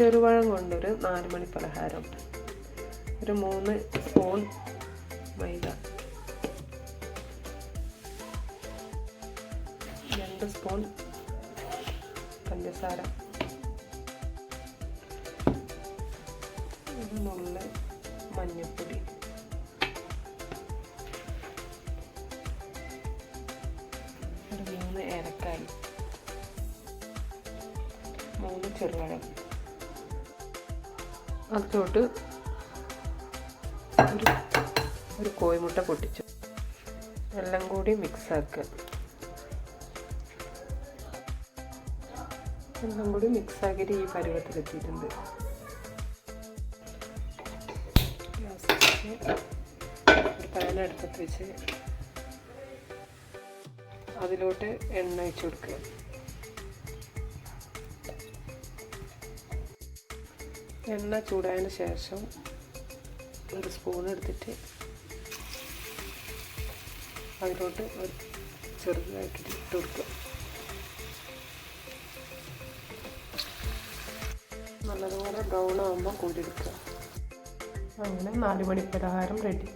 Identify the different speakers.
Speaker 1: ചെറുപഴം കൊണ്ടൊരു 4 മണി പലഹാരം. ഒരു 3 സ്പൂൺ മൈദ, 2 സ്പൂൺ പഞ്ചസാര, ഒരു നുള്ള് മഞ്ഞൾപ്പൊടി, ഒരു 3 ഏലക്കായ്, 3 ചെറുപഴം. അതിലോട്ട് ഒരു കോഴിമുട്ട പൊട്ടിച്ചു എല്ലാം കൂടി മിക്സാക്കുക. എല്ലാം കൂടി മിക്സാക്കിയിട്ട് ഈ പരുവത്തിലെത്തിയിട്ടുണ്ട്. ഒരു പാൻ അടുപ്പത്ത് വെച്ച് അതിലോട്ട് എണ്ണ ഒഴിച്ച് കൊടുക്കുക. എണ്ണ ചൂടായതിന് ശേഷം ഒരു സ്പൂൺ എടുത്തിട്ട് അതിലോട്ട് ചെറുതാക്കിയിട്ട് ഇട്ട് കൊടുക്കുക. നല്ലതുപോലെ ബ്രൗൺ ആകുമ്പോൾ കൂടിയെടുക്കുക. അങ്ങനെ 4 മണി പലഹാരം റെഡി.